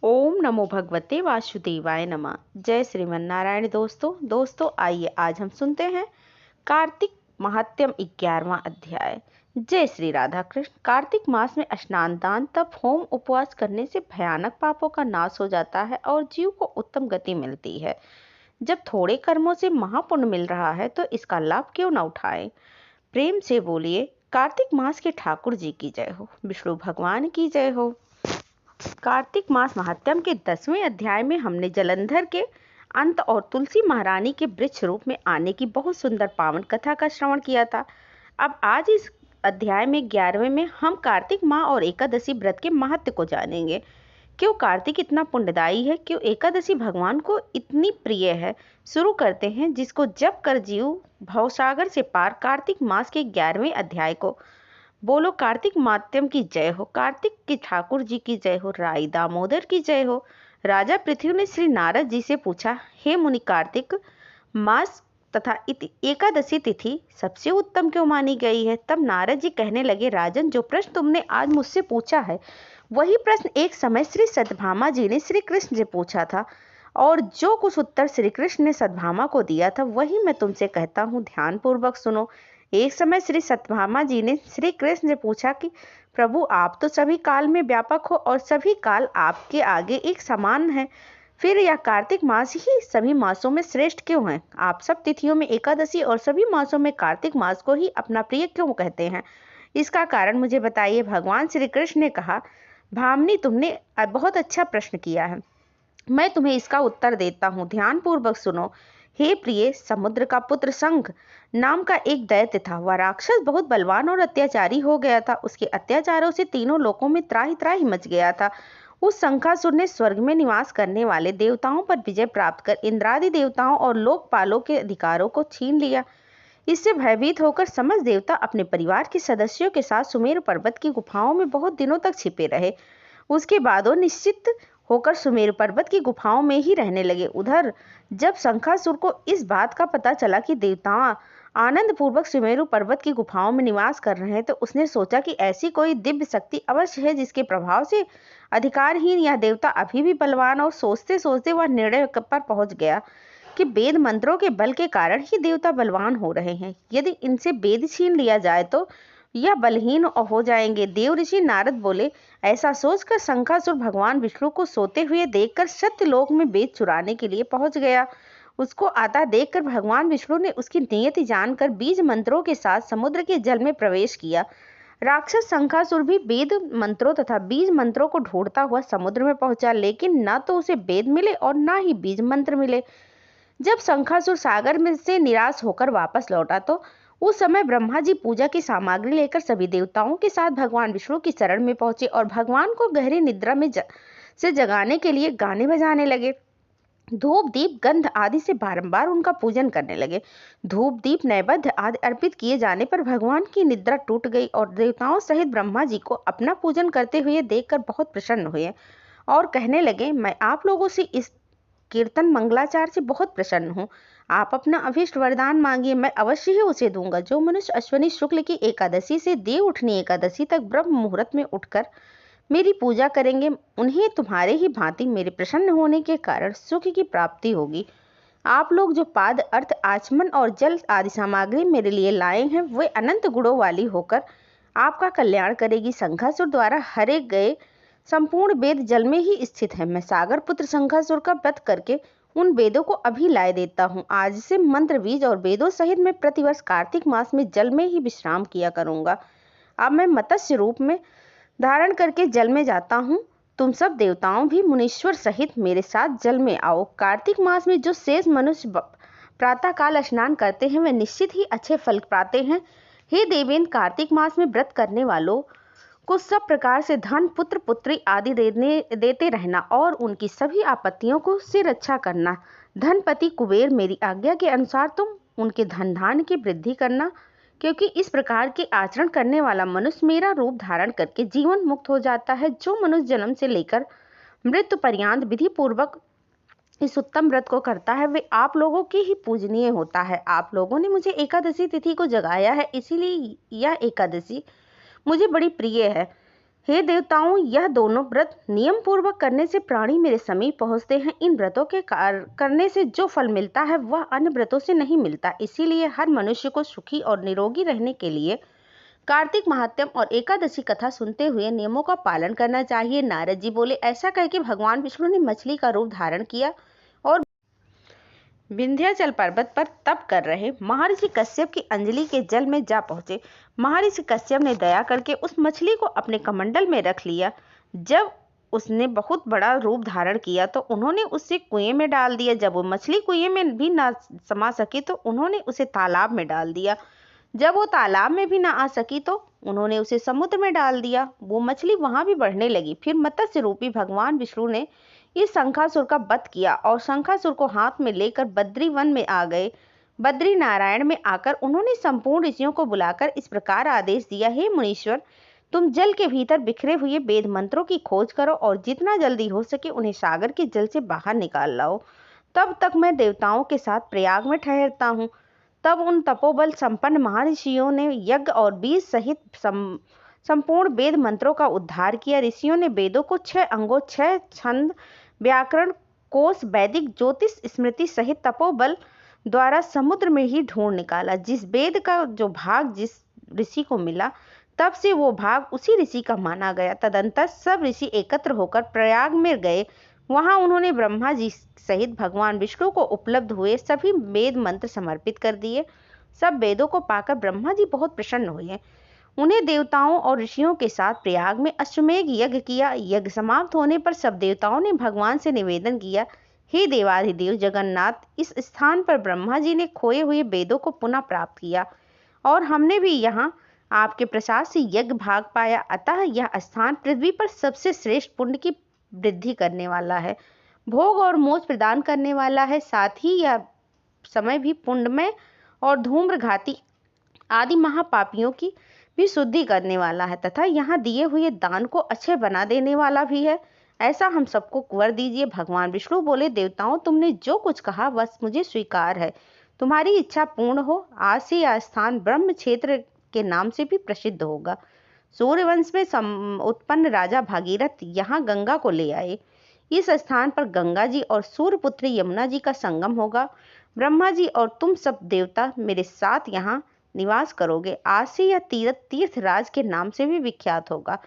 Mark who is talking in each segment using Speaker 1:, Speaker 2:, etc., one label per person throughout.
Speaker 1: ओम नमो भगवते वासुदेवाय नमः। जय श्रीमन नारायण। दोस्तों आइए आज हम सुनते हैं कार्तिक महात्म्य 11वां अध्याय। जय श्री राधा कृष्ण। कार्तिक मास में स्नान, दान, तप, होम, उपवास करने से भयानक पापों का नाश हो जाता है और जीव को उत्तम गति मिलती है। जब थोड़े कर्मों से महापुण्य मिल रहा है तो इसका लाभ क्यों न उठाएं। प्रेम से बोलिए कार्तिक मास के ठाकुर जी की जय हो, विष्णु भगवान की जय हो। कार्तिक मास महात्म्य के 10वें अध्याय में हमने जलंधर के अंत और तुलसी महारानी के वृक्ष रूप में आने की बहुत सुंदर पावन कथा का श्रवण किया था। अब आज इस अध्याय में 11वें में हम कार्तिक माह और एकादशी व्रत के महत्व को जानेंगे। क्यों कार्तिक इतना पुण्यदायी है, क्यों एकादशी भगवान को इतनी प्रिय है। शुरू करते हैं जिसको जप कर जीव भवसागर से पार, कार्तिक मास के 11वें अध्याय को। बोलो कार्तिक मात्यम की जय हो, कार्तिक के ठाकुर जी की जय हो, राई दामोदर की जय हो। राजा पृथ्वी ने श्री नारद जी से पूछा, हे मुनि, कार्तिक मास तथा एकादशी तिथि सबसे उत्तम क्यों मानी गई है। तब नारद जी कहने लगे, राजन, जो प्रश्न तुमने आज मुझसे पूछा है वही प्रश्न एक समय श्री सत्यभामा जी ने श्री कृष्ण से पूछा था, और जो कुछ उत्तर श्री कृष्ण ने सत्यभामा को दिया था वही मैं तुमसे कहता हूँ, ध्यान पूर्वक सुनो। एक समय श्री सत्यभामा जी ने श्री कृष्ण से पूछा कि प्रभु, आप तो सभी काल में व्यापक हो और सभी काल आपके आगे एक समान है, फिर यह कार्तिक मास ही सभी मासों में श्रेष्ठ क्यों है। आप सब तिथियों में एकादशी और सभी मासों में कार्तिक मास को ही अपना प्रिय क्यों कहते हैं, इसका कारण मुझे बताइए। भगवान श्री कृष्ण ने कहा, भामिनी, तुमने बहुत अच्छा प्रश्न किया है, मैं तुम्हें इसका उत्तर देता हूँ, ध्यान पूर्वक सुनो। हे प्रिय, समुद्र का पुत्र शंख नाम का एक दैत्य था। वह राक्षस बहुत बलवान और अत्याचारी हो गया था। उसके अत्याचारों से तीनों लोकों में त्राहि त्राहि मच गया था। उस शंखासुर ने स्वर्ग में निवास करने वाले देवताओं पर विजय प्राप्त कर इंद्रादि देवताओं और लोकपालों के अधिकारों को छीन लिया। इससे भयभीत होकर समस्त देवता अपने परिवार के सदस्यों के साथ सुमेरु पर्वत की गुफाओं में बहुत दिनों तक छिपे रहे। उसके बाद वो निश्चित होकर सुमेरु पर्वत की गुफाओं में ही रहने लगे। उधर जब शंखासुर को इस बात का पता चला कि देवता आनंद पूर्वक सुमेरु पर्वत की गुफाओं में निवास कर रहे हैं, तो उसने सोचा कि ऐसी कोई दिव्य शक्ति अवश्य है जिसके प्रभाव से अधिकारहीन यह देवता अभी भी बलवान। और सोचते सोचते वह निर्णय पर पहुंच गया कि वेद मंत्रों के बल के कारण ही देवता बलवान हो रहे हैं। यदि इनसे वेद छीन लिया जाए तो यह बलहीन हो जाएंगे। देव ऋषि नारद बोले, ऐसा सोचकर शंखासुर भगवान विष्णु को सोते हुए देखकर सत्यलोक में वेद चुराने के लिए पहुंच गया। उसको आता देखकर भगवान विष्णु ने उसकी नियति जानकर बीज मंत्रों के साथ समुद्र के जल में प्रवेश किया। राक्षस शंखासुर भी वेद मंत्रों तथा बीज मंत्रों को ढूंढता हुआ समुद्र में पहुंचा, लेकिन न तो उसे वेद मिले और न ही बीज मंत्र मिले। जब शंखासुर सागर में से निराश होकर वापस लौटा तो उस समय ब्रह्मा जी पूजा की सामग्री लेकर सभी देवताओं के साथ भगवान विष्णु की शरण में पहुंचे और भगवान को गहरी निद्रा में से जगाने के लिए गाने बजाने लगे। धूप दीप गंध आदि से बारंबार उनका पूजन करने लगे। धूप दीप नैवेद्य आदि अर्पित किए जाने पर भगवान की निद्रा टूट गई और देवताओं सहित ब्रह्मा जी को अपना पूजन करते हुए देखकर बहुत प्रसन्न हुए और कहने लगे, मैं आप लोगों से इस कीर्तन मंगलाचार से बहुत प्रसन्न हूँ। आप अपना अभीष्ट वरदान मांगिए, मैं अवश्य ही उसे दूंगा। जो मनुष्य अश्विनी शुक्ल की एकादशी से देव उठनी एकादशी तक ब्रह्म मुहूर्त में उठकर मेरी पूजा करेंगे, उन्हें तुम्हारे ही भांति मेरे प्रसन्न होने के कारण सुख की प्राप्ति होगी। आप लोग जो पाद अर्थ आचमन और जल आदि सामग्री मेरे लिए लाए हैं वे अनंत गुणों वाली होकर आपका कल्याण करेगी। शंखासुर द्वारा हरे गए संपूर्ण वेद जल में ही स्थित है। मैं सागर पुत्र शंखासुर का वध करके उन वेदों को अभी लाए देता हूँ। आज से मंत्र बीज और वेदों सहित मैं प्रतिवर्ष कार्तिक मास में जल में ही विश्राम किया करूंगा। अब मैं मत्स्य रूप में धारण करके जल में जाता हूँ। तुम सब देवताओं भी मुनीश्वर सहित मेरे साथ जल में आओ। कार्तिक मास में जो शेष मनुष्य प्रातः काल स्नान करते हैं वे निश्चित ही अच्छे फल पाते हैं। हे देवेंद्र, कार्तिक मास में व्रत करने वालों को सब प्रकार से धन, पुत्र पुत्री आदि देते रहना और उनकी सभी आपत्तियों को से रक्षा करना। धनपति कुबेर, मेरी आज्ञा के अनुसार तुम उनके धन धान्य की वृद्धि करना, क्योंकि इस प्रकार के आचरण करने वाला मनुष्य मेरा रूप धारण करके जीवन मुक्त हो जाता है। जो मनुष्य जन्म से लेकर मृत्यु पर्यंत विधि पूर्वक इस उत्तम व्रत को करता है वे आप लोगों की ही पूजनीय होता है। आप लोगों ने मुझे एकादशी तिथि को जगाया है, इसीलिए यह एकादशी मुझे बड़ी प्रिय है। हे देवताओं, यह दोनों व्रत नियम पूर्वक करने से प्राणी मेरे समीप पहुँचते हैं। इन व्रतों के करने से जो फल मिलता है वह अन्य व्रतों से नहीं मिलता। इसीलिए हर मनुष्य को सुखी और निरोगी रहने के लिए कार्तिक महात्म्य और एकादशी कथा सुनते हुए नियमों का पालन करना चाहिए। नारद जी बोले। ऐसा कह के भगवान विष्णु ने मछली का रूप धारण किया और विंध्याचल पर्वत पर तप कर रहे महर्षि कश्यप की अंजलि के जल में जा पहुंचे। महर्षि कश्यप ने दया करके उस मछली को अपने कमंडल में रख लिया। जब उसने बहुत बड़ा रूप धारण किया तो उन्होंने उसे कुएं में डाल दिया। जब वो मछली कुएं में भी ना समा सकी तो उन्होंने उसे तालाब में डाल दिया। जब वो तालाब में भी ना आ सकी तो उन्होंने उसे समुद्र में डाल दिया। वो मछली वहां भी बढ़ने लगी। फिर मत्स्य रूपी भगवान विष्णु ने इस शंखासुर का वध किया और शंखासुर को हाथ में लेकर बद्री वन में आ गए। बद्री नारायण में आकर उन्होंने संपूर्ण ऋषियों को बुलाकर इस प्रकार आदेश दिया, हे मुनीश्वर, तुम जल के भीतर बिखरे हुए वेद मंत्रों की खोज करो और जितना जल्दी हो सके उन्हें सागर के जल से बाहर निकाल लाओ। तब तक मैं देवताओं के साथ प्रयाग में ठहरता हूँ। तब उन तपोबल संपन्न महर्षियों ने यज्ञ और बीज सहित संपूर्ण वेद मंत्रों का उद्धार किया। ऋषियों ने वेदों को 6 अंगों, 6 छंद, व्याकरण, कोश, वैदिक, ज्योतिष, स्मृति सहित तपोबल द्वारा समुद्र में ही ढूंढ निकाला। जिस वेद का जो भाग जिस ऋषि को मिला तब से वो भाग उसी ऋषि का माना गया। तदंतर सब ऋषि एकत्र होकर प्रयाग में गए। वहां उन्होंने ब्रह्मा जी सहित भगवान विष्णु को उपलब्ध हुए सभी वेद मंत्र समर्पित कर दिए। सब वेदों को पाकर ब्रह्मा जी बहुत प्रसन्न हुए। उन्हें देवताओं और ऋषियों के साथ प्रयाग में अश्वमेघ यज्ञ किया। यज्ञ समाप्त होने पर सब देवताओं ने भगवान से निवेदन किया, हे देवाधिदेव जगन्नाथ, इस स्थान पर ब्रह्मा जी ने खोए हुए वेदों को पुनः प्राप्त किया और हमने भी यहाँ आपके प्रसाद से यज्ञ भाग पाया। अतः यह स्थान पृथ्वी पर सबसे श्रेष्ठ पुण्य की वृद्धि करने वाला है, भोग और मोक्ष प्रदान करने वाला है। साथ ही यह समय भी पुण्यमय और धूम्रघाती आदि महापापियों की भी शुद्धि करने वाला है तथा यहाँ दिए हुए दान को अच्छे बना देने वाला भी है। ऐसा हम सबको वर दीजिए। भगवान विष्णु बोले, देवताओं, तुमने जो कुछ कहा बस मुझे स्वीकार है। तुम्हारी इच्छा पूर्ण हो। आज से यह स्थान ब्रह्म क्षेत्र के नाम से भी प्रसिद्ध होगा। सूर्यवंश में उत्पन्न राजा भागीरथ यहाँ गंगा को ले आए। इस स्थान पर गंगा जी और सूर्यपुत्री यमुना जी का संगम होगा। ब्रह्मा जी और तुम सब देवता मेरे साथ यहाँ निवास करोगे। आज से यह तीर्थराज के नाम से भी विख्यात होगा।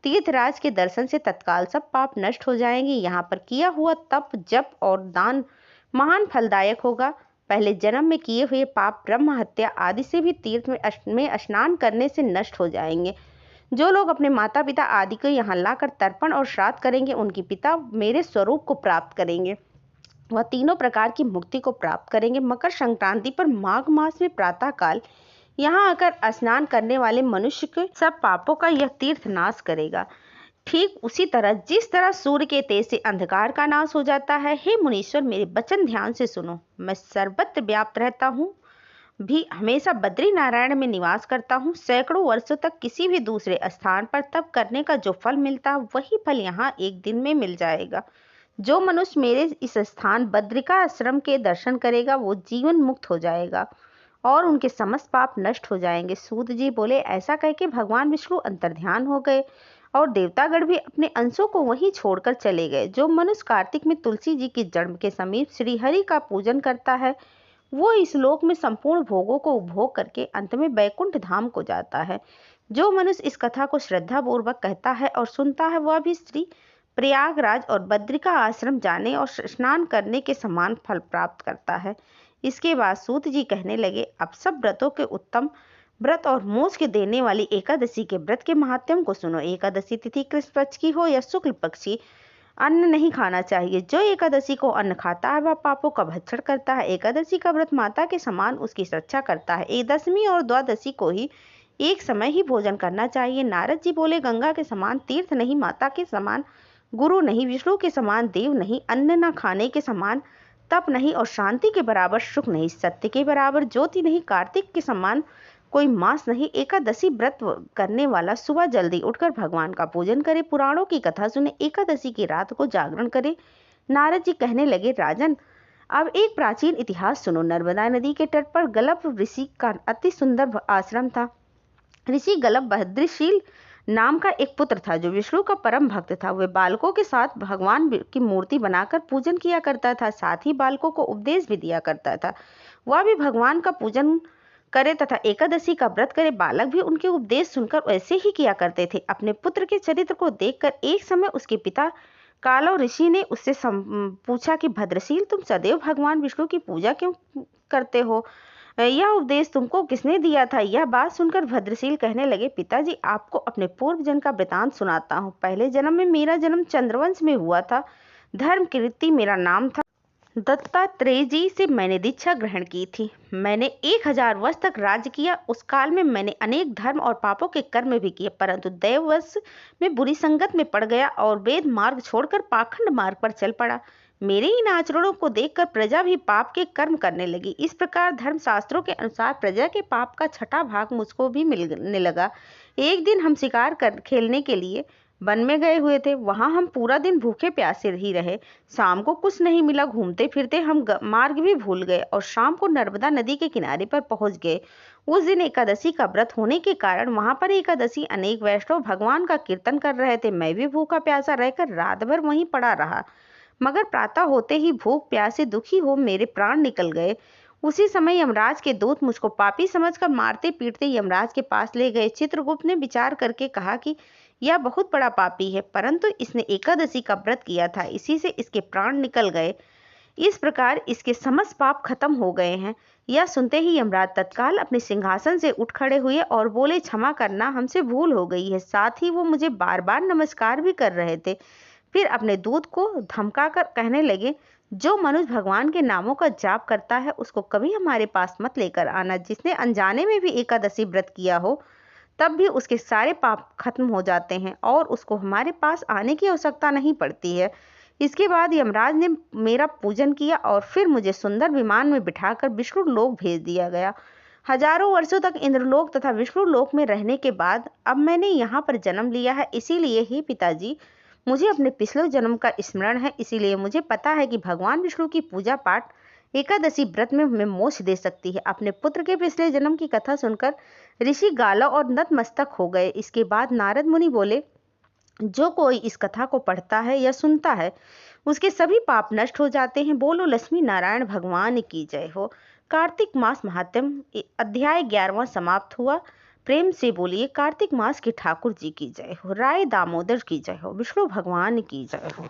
Speaker 1: तीर्थराज के दर्शन से तत्काल सब पाप नष्ट हो जाएंगे। यहाँ पर किया हुआ तप, जप और दान महान फलदायक होगा। पहले जन्म में किए हुए पाप, ब्रह्म हत्या आदि से भी तीर्थ में स्नान करने से नष्ट हो जाएंगे। जो लोग अपने माता पिता आदि को यहाँ लाकर तर्पण और श्राद्ध करेंगे उनके पिता मेरे स्वरूप को प्राप्त करेंगे। वह तीनों प्रकार की मुक्ति को प्राप्त करेंगे। मकर संक्रांति पर माघ मास में प्रातः काल यहाँ आकर स्नान करने वाले मनुष्य के सब पापों का यह तीर्थ नाश करेगा। ठीक उसी तरह जिस तरह सूर्य के तेज से अंधकार का नाश हो जाता है। हे मुनीश्वर, मेरे वचन ध्यान से सुनो। मैं सर्वत्र व्याप्त रहता हूँ, भी हमेशा बद्री नारायण में निवास करता हूँ। सैकड़ों वर्षों तक किसी भी दूसरे स्थान पर तप करने का जो फल मिलता है वही फल यहाँ एक दिन में मिल जाएगा। जो मनुष्य मेरे इस स्थान बद्रिका आश्रम के दर्शन करेगा वो जीवन मुक्त हो जाएगा और उनके समस्त पाप नष्ट हो जाएंगे। सूत जी बोले। ऐसा कह के भगवान विष्णु अंतर्ध्यान हो गए और देवतागण भी अपने अंशों को वहीं छोड़कर चले गए। जो मनुष्य कार्तिक में तुलसी जी की जड़ के समीप श्रीहरि का पूजन करता है वो इस लोक में संपूर्ण भोगों को उपभोग करके अंत में बैकुंठ धाम को जाता है। जो मनुष्य इस कथा को श्रद्धा पूर्वक कहता है और सुनता है वह भी श्री प्रयागराज और बद्रिका आश्रम जाने और स्नान करने के समान फल प्राप्त करता है। इसके बाद सूत जी कहने लगे, अब सब व्रतों के उत्तम व्रत और मोक्ष के देने वाली एकादशी के व्रत के महात्म्य को सुनो। एकादशी तिथि कृष्ण पक्ष की हो या शुक्ल पक्षी, अन्न नहीं खाना चाहिए। जो एकादशी को अन्न खाता है वह पापों का भक्षण करता है। एकादशी का व्रत माता के समान उसकी रक्षा करता है। एक दशमी और द्वादशी को ही एक समय ही भोजन करना चाहिए। नारद जी बोले, गंगा के समान तीर्थ नहीं, माता के समान गुरु नहीं, विष्णु के समान देव नहीं, अन्न न खाने के समान तप नहीं और शांति के बराबर सुख नहीं, सत्य के बराबर ज्योति नहीं, कार्तिक के समान कोई मास नहीं। एकादशी व्रत करने वाला सुबह जल्दी उठकर भगवान का पूजन करे, पुराणों की कथा सुने, एकादशी की रात को जागरण करे। नारद जी कहने लगे, राजन, अब एक प्राचीन इतिहास सुनो। नर्मदा नदी के तट पर गलभ ऋषि का अति सुंदर आश्रम था। ऋषि गलभ बद्रीशील नाम का एक पुत्र था जो विष्णु का परम भक्त था। वह बालकों के साथ भगवान की मूर्ति बनाकर पूजन किया करता था, साथ ही बालकों को उपदेश भी दिया करता था। वह भी भगवान का पूजन करे तथा एकादशी का व्रत करे। बालक भी उनके उपदेश सुनकर वैसे ही किया करते थे। अपने पुत्र के चरित्र को देखकर एक समय उसके पिता कालव ऋषि ने उससे पूछा कि भद्रशील, तुम सदैव भगवान विष्णु की पूजा क्यों करते हो? यह उपदेश तुमको किसने दिया था? यह बात सुनकर भद्रशील कहने लगे, पिताजी, आपको अपने पूर्व जन्म का वृतांत सुनाता हूँ। पहले जन्म में मेरा जन्म चंद्रवंश में हुआ था। धर्म कीर्ति मेरा नाम था। दत्तात्रेय जी से मैंने दीक्षा ग्रहण की थी। मैंने 1000 वर्ष तक राज्य किया। उस काल में मैंने अनेक धर्म और पापों के कर्म भी किए, परंतु दैववश में बुरी संगत में पड़ गया और वेद मार्ग छोड़कर पाखंड मार्ग पर चल पड़ा। मेरे इन आचरणों को देखकर प्रजा भी पाप के कर्म करने लगी। इस प्रकार धर्मशास्त्रों के अनुसार प्रजा के पाप का छठा भाग मुझको भी मिलने लगा। एक दिन हम शिकार खेलने के लिए वन में गए हुए थे। वहां हम पूरा दिन भूखे प्यासे ही रहे। शाम को कुछ नहीं मिला। घूमते फिरते हम मार्ग भी भूल गए और शाम को नर्मदा नदी के किनारे पर पहुंच गए। उस दिन एकादशी का व्रत होने के कारण वहां पर एकादशी अनेक वैष्णव भगवान का कीर्तन कर रहे थे। मैं भी भूखा प्यासा रहकर रात भर वहीं पड़ा रहा, मगर प्रातः होते ही भूख प्यास से दुखी हो मेरे प्राण निकल गए। उसी समय यमराज के दूत मुझको पापी समझकर मारते पीटते यमराज के पास ले गए। चित्रगुप्त ने विचार करके कहा कि यह बहुत बड़ा पापी है, परंतु इसने एकादशी का व्रत किया था, इसी से इसके प्राण निकल गए। इस प्रकार इसके समस्त पाप खत्म हो गए हैं। यह सुनते ही यमराज तत्काल अपने सिंहासन से उठ खड़े हुए और बोले, क्षमा करना, हमसे भूल हो गई है। साथ ही वो मुझे बार बार नमस्कार भी कर रहे थे। फिर अपने दूत को धमकाकर कहने लगे, जो मनुष्य भगवान के नामों का जाप करता है उसको कभी हमारे पास मत लेकर आना। जिसने अनजाने में भी एकादशी व्रत किया हो तब भी उसके सारे पाप खत्म हो जाते हैं और उसको हमारे पास आने की आवश्यकता नहीं पड़ती है। इसके बाद यमराज ने मेरा पूजन किया और फिर मुझे सुंदर विमान में बिठाकर विष्णु लोक भेज दिया गया। हजारों वर्षों तक इंद्रलोक तथा विष्णु लोक में रहने के बाद अब मैंने यहाँ पर जन्म लिया है। इसीलिए ही पिताजी, मुझे अपने पिछले जन्म का स्मरण है। इसीलिए मुझे पता है कि भगवान विष्णु की पूजा पाठ एकादशी व्रत में हमें मोक्ष दे सकती है। अपने पुत्र के पिछले जन्म की कथा सुनकर ऋषि गालव और नतमस्तक हो गए। इसके बाद नारद मुनि बोले, जो कोई इस कथा को पढ़ता है या सुनता है उसके सभी पाप नष्ट हो जाते हैं। बोलो लक्ष्मी नारायण भगवान की जय हो। कार्तिक मास महात्म्य अध्याय 11वां समाप्त हुआ। प्रेम से बोलिए कार्तिक मास के ठाकुर जी की जय हो। राय दामोदर की जय हो। विष्णु भगवान की जय हो।